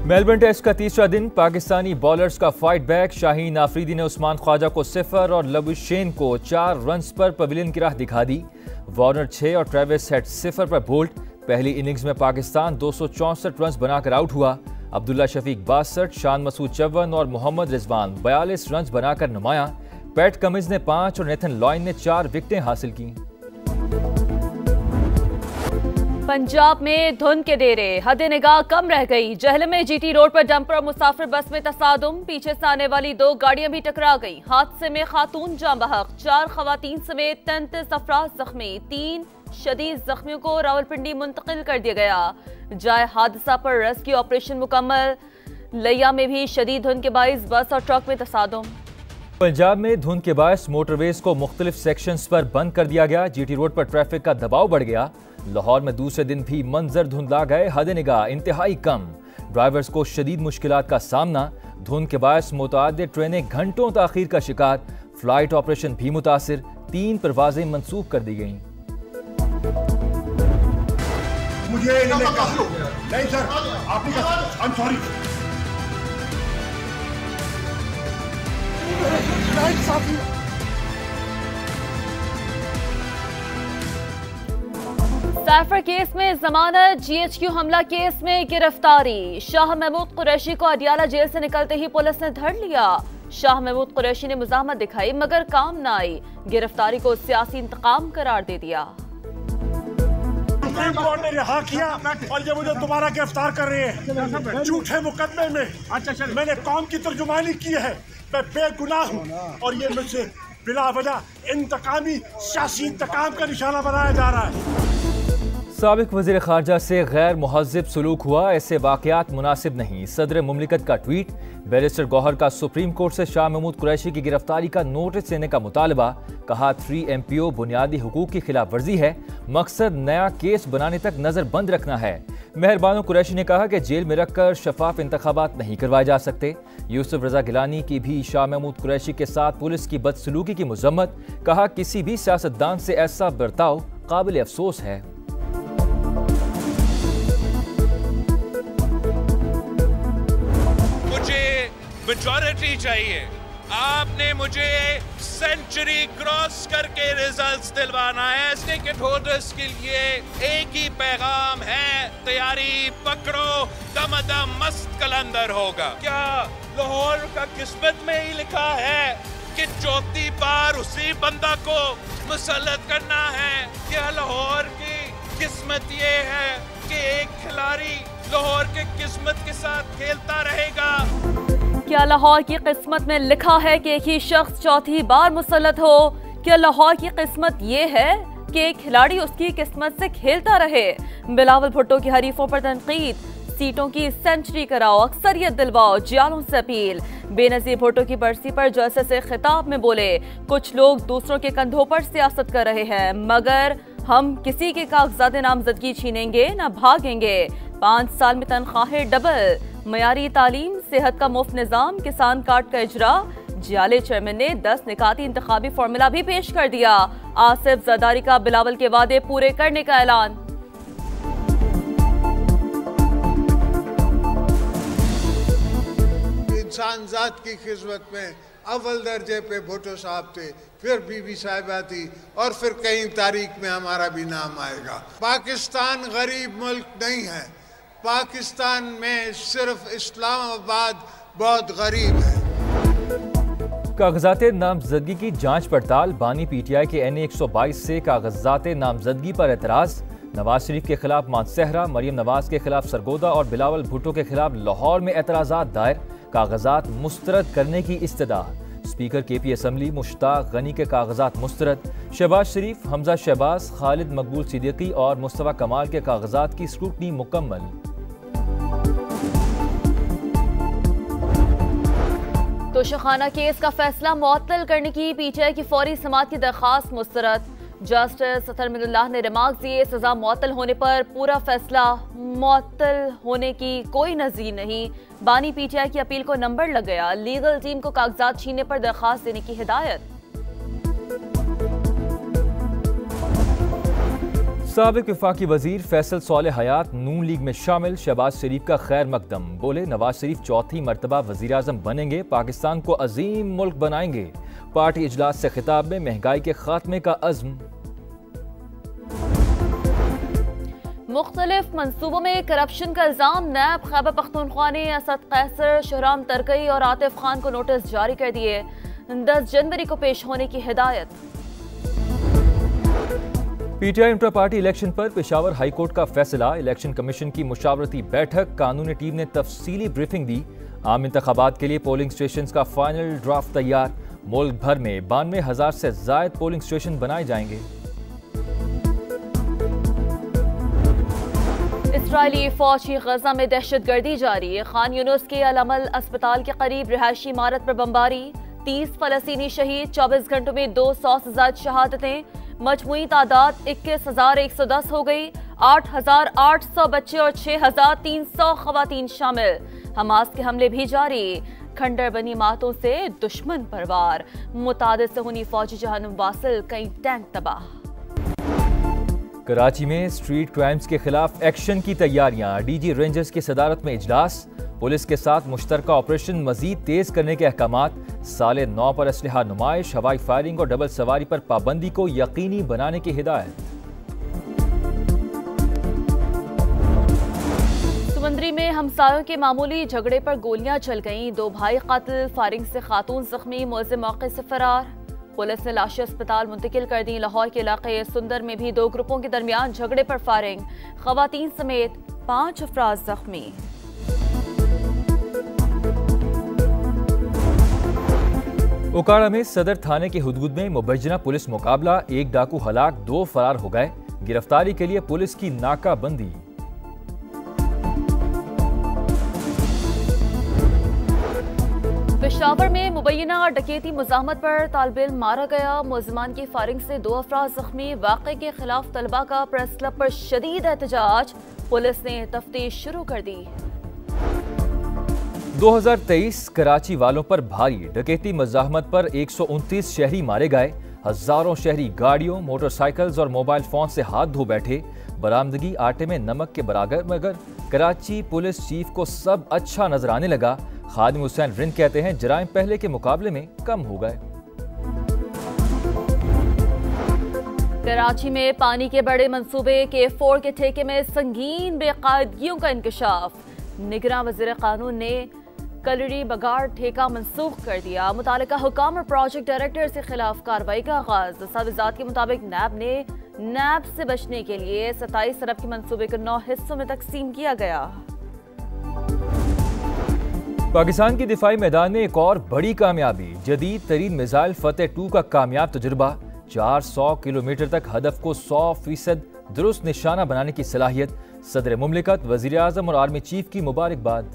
Melbourne test का तीसरा दिन, पाकिस्तानी बॉलर्स का फाइट बैक। शाहीन आफरीदी ने उस्मान ख्वाजा को 0 और लबुशेन को 4 रन्स पर पवेलियन की राह दिखा दी। वार्नर 6 और ट्रेविस हेड 0 पर बोल्ड। पहली इनिंग्स में पाकिस्तान 264 रन्स बनाकर आउट हुआ। अब्दुल्ला शफीक 62, शान मसूद 54 और मोहम्मद रिजवान 42 रन्स बनाकर नुमायां। पैट कमिंस ने 5 और नेथन लॉयन ने 4 विकेटें हासिल की। पंजाब में धुंध के डेरे, हद निगाह कम रह गई। जहलम में जीटी रोड पर डंपर और मुसाफिर बस में तसादुम, पीछे से आने वाली 2 गाड़ियां भी टकरा गईं। हादसे में खातून जान बहक, 4 खवातीन समेत 33 अफराद जख्मी। 3 शदीद जख्मियों को रावलपिंडी मुंतकिल कर दिया गया। जाए हादसा पर रेस्क्यू ऑपरेशन मुकम्मल। लिया में भी शदीद धुंध के बाइस बस और ट्रक में तसादुम। पंजाब में धुंध के बायस मोटरवेज को मुख्तलिफ सेक्शंस पर बंद कर दिया गया। जीटी रोड पर ट्रैफिक का दबाव बढ़ गया। लाहौर में दूसरे दिन भी मंजर धुंधला गए, हद निगाह इंतहाई कम। ड्राइवर्स को शदीद मुश्किलात का सामना। धुंध के बायस मुतअद्दिद ट्रेनें घंटों ताखीर का शिकार। फ्लाइट ऑपरेशन भी मुतासिर। 3 परवाजें मंसूख कर दी गईं। मुझे नहीं सर, आपने कहा आई एम सॉरी। सैफर केस में जमानत, जीएचक्यू हमला केस में गिरफ्तारी। शाह महमूद कुरैशी को अडियाला जेल से निकलते ही पुलिस ने धर लिया। शाह महमूद कुरैशी ने मुजाहमत दिखाई मगर काम न आई। गिरफ्तारी को सियासी इंतकाम करार दे दिया। सुप्रीम कोर्ट ने रिहा किया और ये मुझे दोबारा गिरफ्तार कर रहे हैं झूठे मुकदमे में। मैंने कौम की तर्जुमानी की है, मैं बेगुनाह हूँ और ये मुझसे बिला वजह इंतकामी सियासी इंतकाम का निशाना बनाया जा रहा है। साबिक वज़ीर ख़ारजा से गैर मुहज़्ज़िब सलूक हुआ, ऐसे वाक़यात मुनासिब नहीं। सदर मुमलिकत का ट्वीट। बैरिस्टर गौहर का सुप्रीम कोर्ट से शाह महमूद कुरैशी की गिरफ्तारी का नोटिस देने का मुतालबा। कहा 3 MPO बुनियादी हुकूक की खिलाफ वर्जी है, मकसद नया केस बनाने तक नज़र बंद रखना है। मेहरबानो कुरैशी ने कहा कि जेल में रखकर शफाफ इंतखाबात नहीं करवाए जा सकते। यूसुफ रजा गिलानी की भी शाह महमूद कुरैशी के साथ पुलिस की बदसलूकी की मजम्मत। कहा किसी भी सियासतदान से ऐसा बर्ताव काबिल अफसोस है। मेजॉरिटी चाहिए, आपने मुझे सेंचुरी क्रॉस करके रिजल्ट्स दिलवाना है। टिकट होल्डर्स के लिए एक ही पैगाम है, तैयारी पकड़ो, दमदम मस्त कलंदर होगा। क्या लाहौर का किस्मत में ही लिखा है कि चौथी बार उसी बंदा को मुसल्लत करना है? क्या लाहौर की किस्मत ये है कि एक खिलाड़ी लाहौर के किस्मत के साथ खेलता रहेगा? क्या लाहौर की किस्मत में लिखा है कि एक ही शख्स चौथी बार मुसल्लत हो? क्या लाहौर की किस्मत ये है कि एक खिलाड़ी उसकी किस्मत से खेलता रहे? बिलावल भुट्टो की हरीफों पर तनकीद। सीटों की सेंचुरी कराओ, अक्सरियत दिलवाओ, जियालों से अपील। बेनजीर भुट्टो की बरसी पर जलसे से खिताब में बोले, कुछ लोग दूसरों के कंधों पर सियासत कर रहे हैं मगर हम किसी के कागजात नामजदगी छीनेंगे न भागेंगे। 5 साल में तनख्वाहें डबल, मयारी तालीम, सेहत का मुफ्त निज़ाम, किसान कार्ड का इजरा। जियाले चेयरमैन ने 10 निकाती इंतखाबी फार्मूला भी पेश कर दिया। आसिफ जरदारी का बिलावल के वादे पूरे करने का ऐलान। इंसान जात की खिदमत में अव्वल दर्जे पे भुट्टो साहब थे, फिर बीबी साहिबा थी और फिर कहीं तारीख में हमारा भी नाम आएगा। पाकिस्तान गरीब मुल्क नहीं है, पाकिस्तान में सिर्फ इस्लामाबाद बहुत गरीब है। कागजात नामजदगी की जांच पड़ताल। बानी PTI के NA 122 से कागजात नामजदगी पर एतराज। नवाज शरीफ के खिलाफ मानसहरा, मरियम नवाज के खिलाफ सरगोदा और बिलावल भुट्टो के खिलाफ लाहौर में एतराजात दायर। कागजात मुस्तरद करने की इस्तदा। Speaker KP assembly Mushtaq Ghani के कागजात मुस्तरद। शहबाज शरीफ, हमजा शहबाज, खालिद मकबूल सिद्दीकी और मुस्तफा कमाल के कागजात की स्क्रूटनी मुकम्मल। तोशाखाना केस का फैसला मुअत्तल करने की PTI की फौरी समाअत की दरख्वास्त मुस्तरद। जस्टिस अतर मिनुल्लाह ने रिमार्क दिए, सजा मुअत्तल होने पर पूरा फैसला मुअत्तल होने की कोई नज़ीर नहीं। बानी PTI की अपील को नंबर लग गया। लीगल टीम को कागजात छीनने पर दरख्वास्त देने की हिदायत। साबिक वफाकी वजीर फैसल सोले हयात नून लीग में शामिल। शहबाज शरीफ का खैर मकदम, बोले नवाज शरीफ चौथी मरतबा वजीर आजम बनेंगे, पाकिस्तान को अजीम मुल्क बनाएंगे। पार्टी इजलास से खिताब में महंगाई के खात्मे का अज़्म। मुख्तलिफ मंसूबों में करप्शन का इल्जाम। नैब खैबर पख्तूनख्वा ने असद कैसर, शहराम तरकई और आतिफ खान को नोटिस जारी कर दिए। 10 जनवरी को पेश होने की हिदायत। पीटीआई इंटर पार्टी इलेक्शन पर पेशावर हाई कोर्ट का फैसला। इलेक्शन कमीशन की मुशावरती बैठक, कानूनी टीम ने तफसीली ब्रीफिंग दी। आम इंतखाबात के लिए पोलिंग स्टेशन का फाइनल ड्राफ्ट तैयार। मुल्क भर में 92,000 से ज्यादा पोलिंग स्टेशन बनाए जाएंगे। इस्राइली फौज की गजा में दहशतगर्दी जारी। खान यूनुस के अल-अमल अस्पताल के करीब रिहायशी इमारत पर बमबारी। 30 फलस्तीनी शहीद, 24 घंटों में 200 से ज्यादा शहादतें। मजमूई तादाद 21,110 हो गई। 8,800 बच्चे और 6,300 खवातीन शामिल। हमास के हमले भी जारी। खंडर बनी इमारतों से दुश्मन पर वार। मुतादिद से हुनी फौजी जहन्नुम वासिल, कई टैंक तबाह। कराची में स्ट्रीट क्राइम्स के खिलाफ एक्शन की तैयारियां। डीजी रेंजर्स की सदारत में इजलास। पुलिस के साथ मुश्तरका ऑपरेशन मजीद तेज करने के अहकामात। साले 9 पर असलहा नुमाइश, हवाई फायरिंग और डबल सवारी पर पाबंदी को यकीनी बनाने की हिदायत। सुमंदरी में हमसायों के मामूली झगड़े पर गोलियां चल गईं। 2 भाई कातिल, फायरिंग से खातून जख्मी, मुलजिम मौके से फरार। पुलिस ने लाशें अस्पताल मुंतकिल कर दी। लाहौर के इलाके सुंदर में भी 2 ग्रुपों के दरमियान झगड़े पर फायरिंग। खवातीन समेत 5 अफराद जख्मी। उकाड़ा में सदर थाने के हुदूद में मुबैजना पुलिस मुकाबला। 1 डाकू हलाक, 2 फरार हो गए। गिरफ्तारी के लिए पुलिस की नाकाबंदी। पेशावर में मुबैना डकैती मुजाहमत पर तालिब इल्म मारा गया। मुलजिमान की फायरिंग से 2 अफराद जख्मी। वाक़े के खिलाफ तलबा का प्रेस क्लब पर शदीद एहतजाज। पुलिस ने तफ्तीश शुरू कर दी। 2023 कराची वालों पर भारी डकैती मुजाहमत पर 129 शहरी मारे गए। हजारों शहरी गाड़ियों, मोटरसाइकिल्स और मोबाइल फोन से हाथ धो बैठे। बरामदगी आटे में नमक के बराबर, मगर कराची पुलिस चीफ को सब अच्छा नजर आने लगा। खादिम हुसैन रिंद कहते हैं जराइम पहले के मुकाबले में कम हो गए। कराची में पानी के बड़े मंसूबे K4 के ठेके में संगीन बेकायदगियों का इंकशाफ। निगरान वज़ीर कानून ने कलरी बगाड़ ठेका मंसूख कर दिया। मुतालिका हुकाम और प्रोजेक्ट डायरेक्टर के खिलाफ कार्रवाई का आगाज। दस्तावेजात के मुताबिक नैब से बचने के लिए 27 अरब के मंसूबे को 9 हिस्सों में तकसीम किया गया। पाकिस्तान की दिफाई मैदान में एक और बड़ी कामयाबी। जदीद तरीन मिसाइल फतेह 2 का कामयाब तजुर्बा। 400 किलोमीटर तक हदफ को 100% दुरुस्त निशाना बनाने की सलाहियत। सदर मुमलिकत, वजीर आजम और आर्मी चीफ की मुबारकबाद।